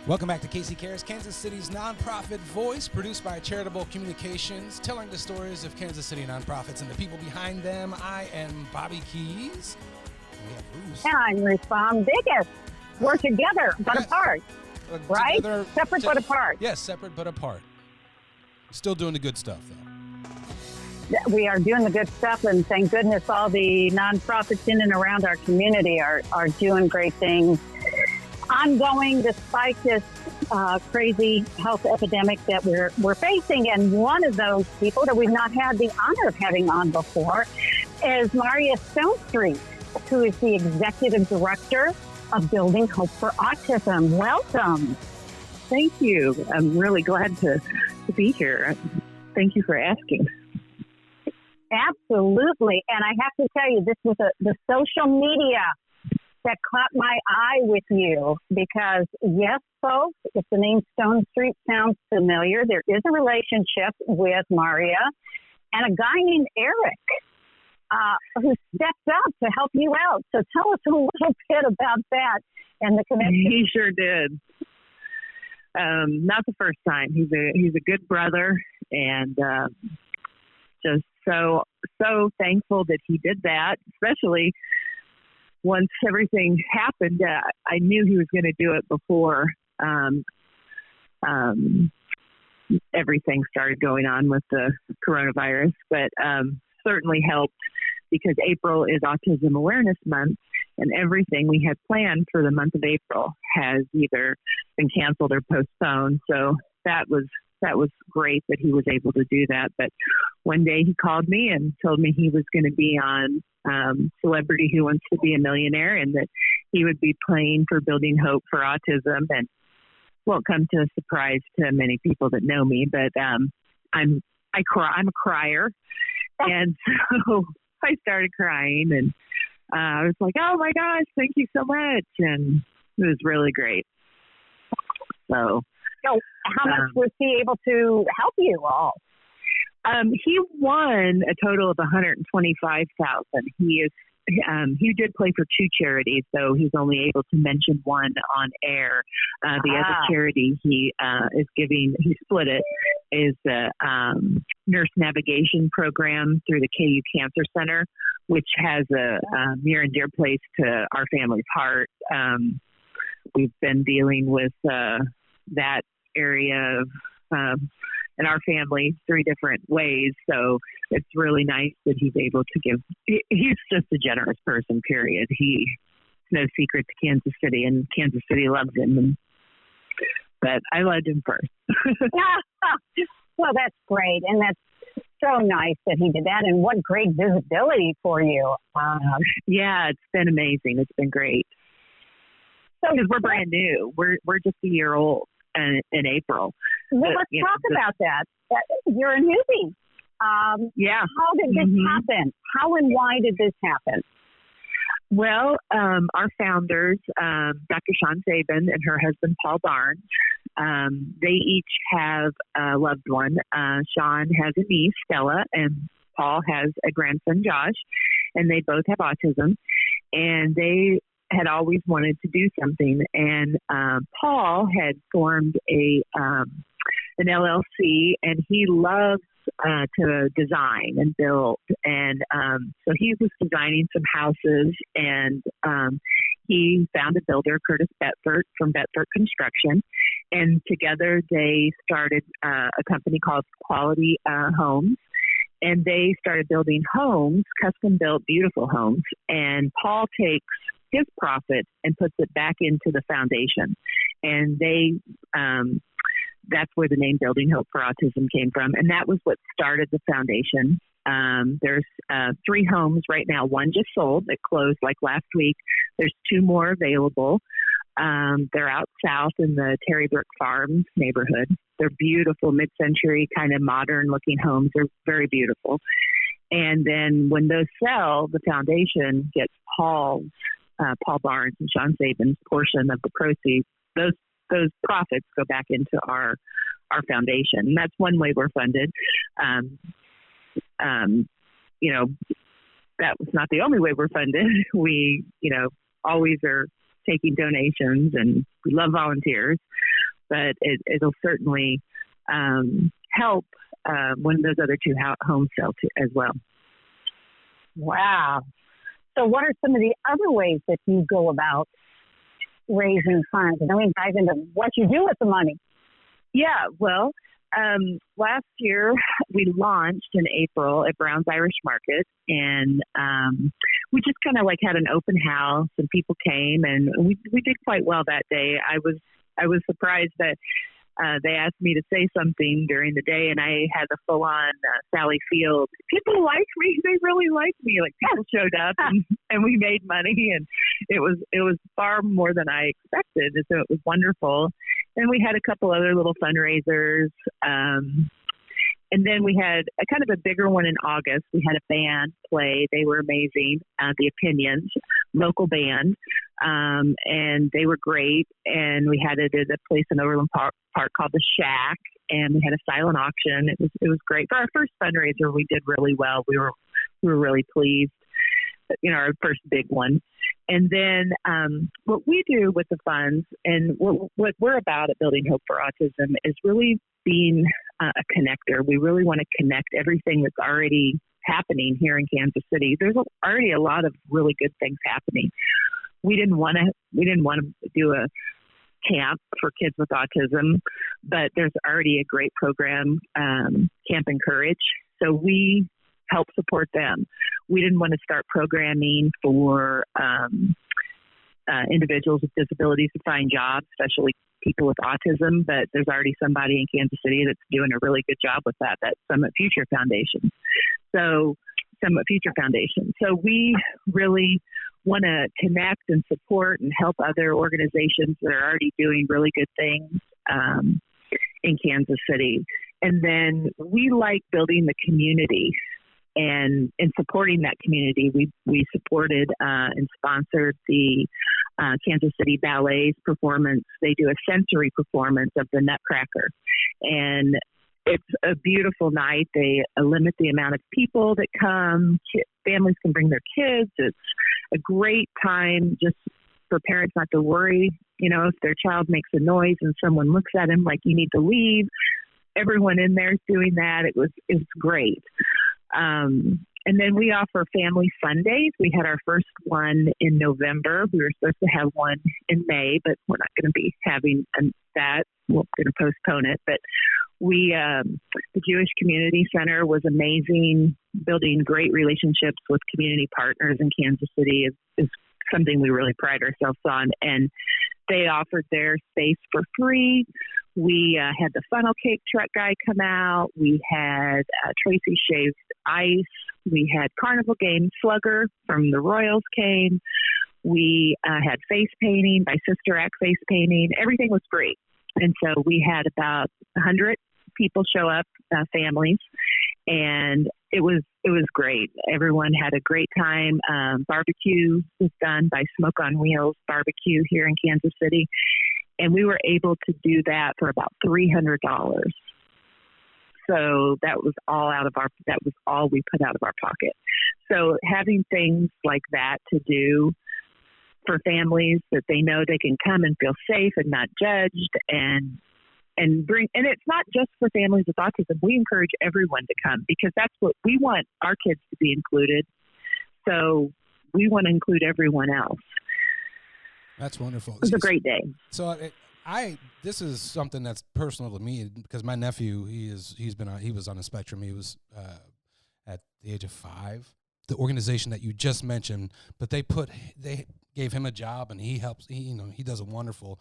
Welcome back to Casey Cares, Kansas City's nonprofit voice, produced by Charitable Communications, telling the stories of Kansas City nonprofits and the people behind them. I am Bobby Keys. And we have Bruce. And I'm Ruth Biggest. We're together, but apart. Right? Together, separate but apart. Yes, separate but apart. Still doing the good stuff, though. We are doing the good stuff, and thank goodness all the nonprofits in and around our community are doing great things. Ongoing despite this crazy health epidemic that we're facing. And one of those people that we've not had the honor of having on before is Mauria Stonestreet, who is the Executive Director of Building Hope for Autism. Welcome. Thank you. I'm really glad to be here. Thank you for asking. Absolutely. And I have to tell you, this was the social media that caught my eye with you because, yes, folks, if the name Stonestreet sounds familiar, there is a relationship with Mauria and a guy named Eric who stepped up to help you out. So tell us a little bit about that and the connection. He sure did. Not the first time. He's a good brother, and just so thankful that he did that, especially once everything happened. I knew he was going to do it before everything started going on with the coronavirus, but certainly helped because April is Autism Awareness Month, and everything we had planned for the month of April has either been canceled or postponed. So that was great that he was able to do that. But one day he called me and told me he was going to be on Celebrity Who Wants to Be a Millionaire, and that he would be playing for Building Hope for Autism. And won't come to a surprise to many people that know me, but I'm a crier, and so I started crying, and I was like, "Oh my gosh, thank you so much!" And it was really great. So how much was he able to help you all? He won a total of $125,000. He did play for two charities, so he's only able to mention one on air. The other charity he is giving, he split it, is the nurse navigation program through the KU Cancer Center, which has a near and dear place to our family's heart. We've been dealing with that area of in our family 3 different ways. So it's really nice that he's able to give. He's just a generous person, period. He's no secret to Kansas City, and Kansas City loves him. But I loved him first. Well, that's great. And that's so nice that he did that. And what great visibility for you. Yeah, it's been amazing. It's been great. So because we're brand new. We're just a year old. In April. Well, let's talk about that. You're a newbie. Yeah. How did this happen? How and why did this happen? Well, our founders, Dr. Shawn Sabin and her husband, Paul Barnes, they each have a loved one. Shawn has a niece, Stella, and Paul has a grandson, Josh, and they both have autism. And they had always wanted to do something, and Paul had formed an LLC, and he loves to design and build, and so he was designing some houses, and he found a builder, Curtis Betford from Betford Construction, and together they started a company called Quality Homes. And they started building homes, custom-built, beautiful homes, and Paul takes his profit and puts it back into the foundation. And they, that's where the name Building Hope for Autism came from. And that was what started the foundation. There's 3 homes right now. One just sold. It closed like last week. There's 2 more available. They're out south in the Terry Brook Farms neighborhood. They're beautiful, mid-century, kind of modern-looking homes. They're very beautiful. And then when those sell, the foundation gets Paul Barnes and Shawn Sabin's portion of the proceeds. Those profits go back into our foundation. And that's one way we're funded. That was not the only way we're funded. We, always are taking donations, and we love volunteers. but it'll certainly help when those other two homes sell as well. Wow. So what are some of the other ways that you go about raising funds? And then we dive into what you do with the money. Yeah, well, last year we launched in April at Brown's Irish Market, and we just kind of like had an open house, and people came, and we did quite well that day. I was surprised that they asked me to say something during the day, and I had the full-on Sally Field. People like me; they really like me. Like people showed up, and we made money, and it was far more than I expected. So it was wonderful. And we had a couple other little fundraisers. And then we had a kind of a bigger one in August. We had a band play. They were amazing. The Opinions, local band. And they were great. And we had it at a place in Overland Park called The Shack. And we had a silent auction. It was great. For our first fundraiser, we did really well. We were really pleased. Our first big one. And then what we do with the funds and what we're about at Building Hope for Autism is really being a connector. We really want to connect everything that's already happening here in Kansas City. There's already a lot of really good things happening. We didn't want to do a camp for kids with autism, but there's already a great program, Camp Encourage. So we help support them. We didn't want to start programming for individuals with disabilities to find jobs, especially people with autism, but there's already somebody in Kansas City that's doing a really good job with that. That's Summit Future Foundation. So we really want to connect and support and help other organizations that are already doing really good things in Kansas City. And then we like building the community. And in supporting that community, we supported and sponsored the Kansas City Ballet's performance. They do a sensory performance of the Nutcracker. And it's a beautiful night. They limit the amount of people that come. Families can bring their kids. It's a great time just for parents not to worry, if their child makes a noise and someone looks at him like you need to leave. Everyone in there is doing that. It's great. And then we offer family fun days. We had our first one in November. We were supposed to have one in May, but we're not going to be having that. We're going to postpone it. But the Jewish Community Center was amazing. Building great relationships with community partners in Kansas City is something we really pride ourselves on. And they offered their space for free. We had the funnel cake truck guy come out. We had Tracy Shaved Ice. We had Carnival Game Slugger from the Royals came. We had face painting by Sister Act face painting. Everything was free. And so we had about 100 people show up, families, and it was great. Everyone had a great time. Barbecue was done by Smoke on Wheels Barbecue here in Kansas City. And we were able to do that for about $300. So that was all we put out of our pocket. So having things like that to do for families that they know they can come and feel safe and not judged and it's not just for families with autism. We encourage everyone to come because that's what we want our kids to be included. So we want to include everyone else. That's wonderful. It was a great day. So this is something that's personal to me because my nephew, he was on the spectrum. He was at the age of 5. The organization that you just mentioned, but they gave him a job and he helps. He does a wonderful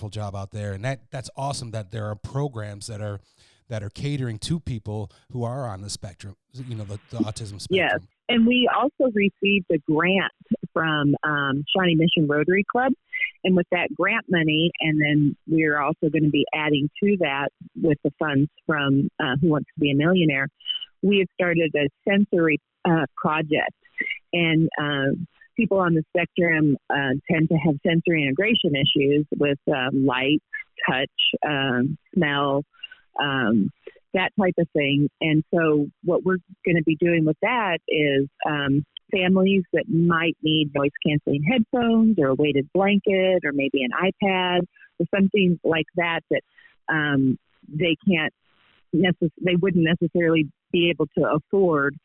job out there, and that's awesome that there are programs that are catering to people who are on the spectrum. The autism spectrum. Yes. And we also received a grant from Shawnee Mission Rotary Club. And with that grant money, and then we're also going to be adding to that with the funds from Who Wants to Be a Millionaire, we have started a sensory project. And people on the spectrum tend to have sensory integration issues with light, touch, smell, that type of thing. And so what we're going to be doing with that is families that might need noise-canceling headphones or a weighted blanket or maybe an iPad or something like that they can't they wouldn't necessarily be able to afford.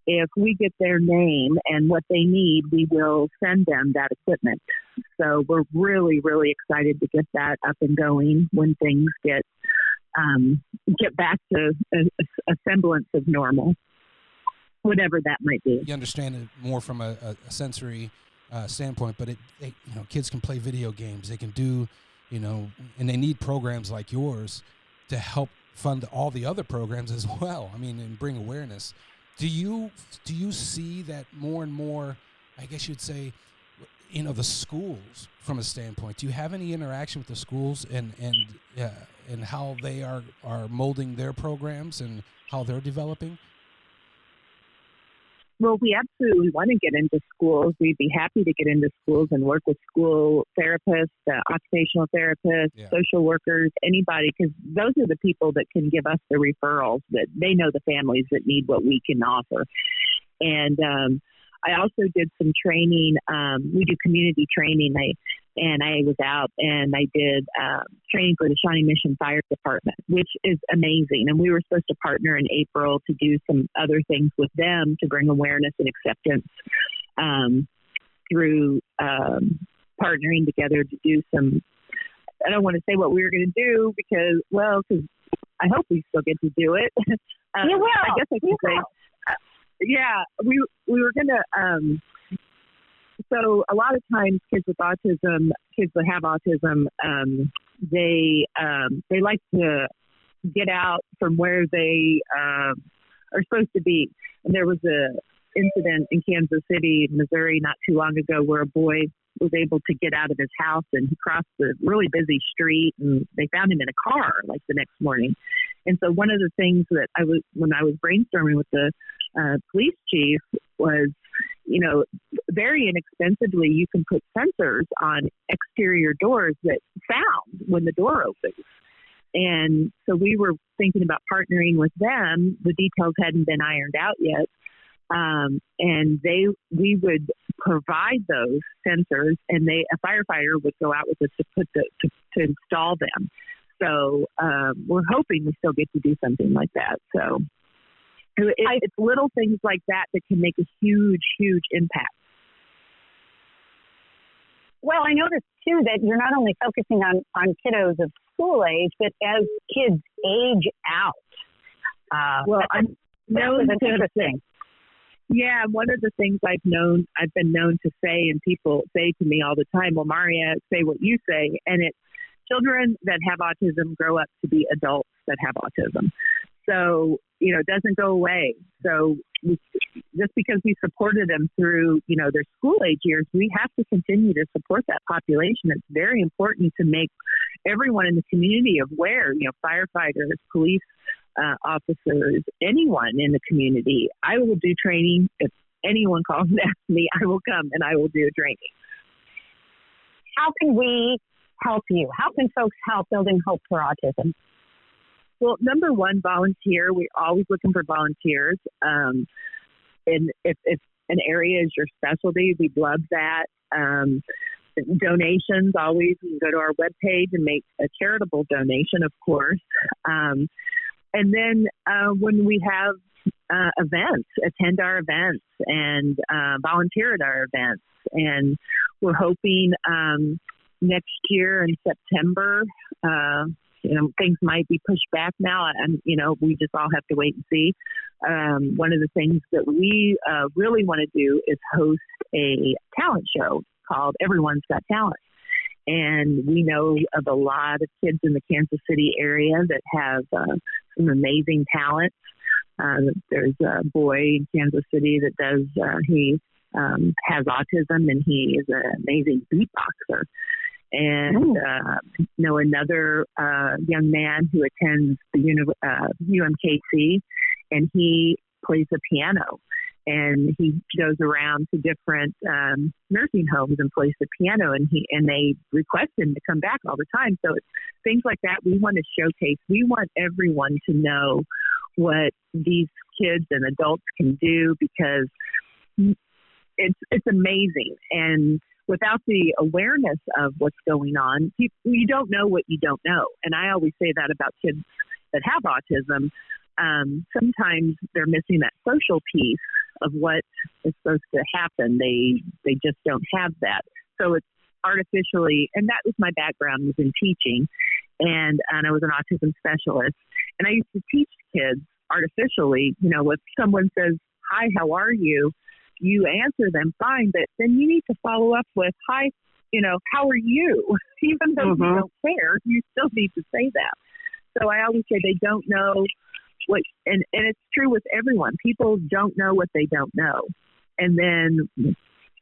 If we get their name and what they need, we will send them that equipment. So we're really, really excited to get that up and going when things get back to a semblance of normal, whatever that might be. You understand it more from a sensory standpoint, but kids can play video games. They can do, and they need programs like yours to help fund all the other programs as well. I mean, and bring awareness. Do you see that more and more, I guess you'd say, the schools from a standpoint? Do you have any interaction with the schools and how they are molding their programs and how they're developing? Well, we absolutely want to get into schools. We'd be happy to get into schools and work with school therapists, occupational therapists, social workers, anybody, because those are the people that can give us the referrals, that they know the families that need what we can offer. And I also did some training. We do community training. I was out and I did training for the Shawnee Mission Fire Department, which is amazing. And we were supposed to partner in April to do some other things with them to bring awareness and acceptance through partnering together to do some. I don't want to say what we were going to do because I hope we still get to do it. You will. I guess I can say. Yeah, we were going to. So a lot of times kids that have autism, they like to get out from where they are supposed to be. And there was a incident in Kansas City, Missouri, not too long ago where a boy was able to get out of his house and he crossed a really busy street and they found him in a car like the next morning. And so one of the things that when I was brainstorming with the police chief was, very inexpensively, you can put sensors on exterior doors that sound when the door opens. And so we were thinking about partnering with them. The details hadn't been ironed out yet. And we would provide those sensors, and a firefighter would go out with us to install them. So we're hoping we still get to do something like that. So it's little things like that can make a huge, huge impact. Well, I noticed, too, that you're not only focusing on kiddos of school age, but as kids age out. I'm known to interesting. Yeah, one of the things I've been known to say, and people say to me all the time, well, Mauria, say what you say. And it's children that have autism grow up to be adults that have autism. So, it doesn't go away. So just because we supported them through, their school age years, we have to continue to support that population. It's very important to make everyone in the community aware, firefighters, police officers, anyone in the community. I will do training. If anyone calls and asks me, I will come and I will do training. How can we help you? How can folks help building hope for autism? Well, number one, volunteer. We're always looking for volunteers. And if an area is your specialty, we'd love that. Donations, always. You can go to our webpage and make a charitable donation, of course. And then when we have events, attend our events and volunteer at our events. And we're hoping next year in September, things might be pushed back now, and, we just all have to wait and see. One of the things that we really want to do is host a talent show called Everyone's Got Talent. And we know of a lot of kids in the Kansas City area that have some amazing talents. There's a boy in Kansas City that he has autism, and he is an amazing beatboxer. And another young man who attends the UMKC, and he plays the piano. And he goes around to different nursing homes and plays the piano, and they request him to come back all the time. So it's things like that we want to showcase. We want everyone to know what these kids and adults can do, because it's amazing. And without the awareness of what's going on, you don't know what you don't know. And I always say that about kids that have autism. Sometimes they're missing that social piece of what is supposed to happen. They just don't have that. So it's artificially, and that was my background, was in teaching, and I was an autism specialist. And I used to teach kids artificially, if someone says, "Hi, how are you?" You answer them fine, but then you need to follow up with, "Hi, how are you?" Even though you don't care, you still need to say that. So I always say they don't know what, and it's true with everyone. People don't know what they don't know. And then,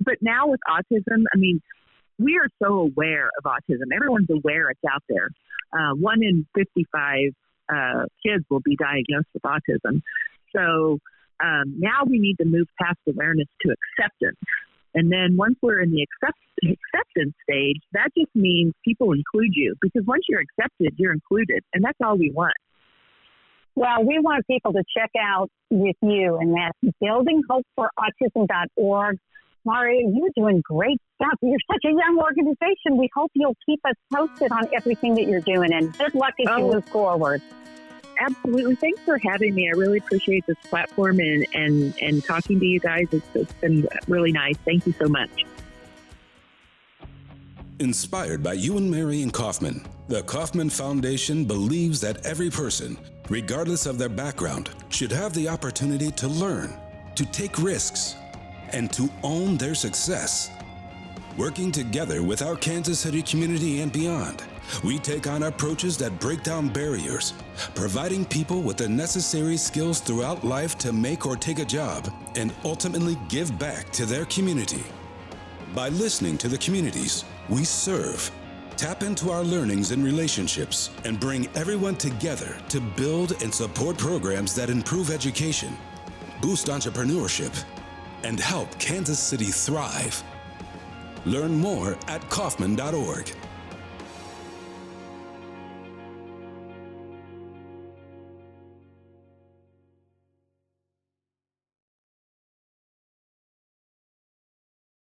but now with autism, we are so aware of autism. Everyone's aware it's out there. 1 in 55 kids will be diagnosed with autism. So now we need to move past awareness to acceptance. And then once we're in the acceptance stage, that just means people include you, because once you're accepted, you're included. And that's all we want. Well, we want people to check out with you, and that's buildinghopeforautism.org. Mauria, you're doing great stuff. You're such a young organization. We hope you'll keep us posted on everything that you're doing, and good luck as you move forward. Absolutely. Thanks for having me. I really appreciate this platform and talking to you guys. It's been really nice. Thank you so much. Inspired by Ewan, Mary, and Kaufman, the Kaufman Foundation believes that every person, regardless of their background, should have the opportunity to learn, to take risks, and to own their success. Working together with our Kansas City community and beyond, we take on approaches that break down barriers, providing people with the necessary skills throughout life to make or take a job and ultimately give back to their community. By listening to the communities we serve, tap into our learnings and relationships, and bring everyone together to build and support programs that improve education, boost entrepreneurship, and help Kansas City thrive. Learn more at Kaufman.org.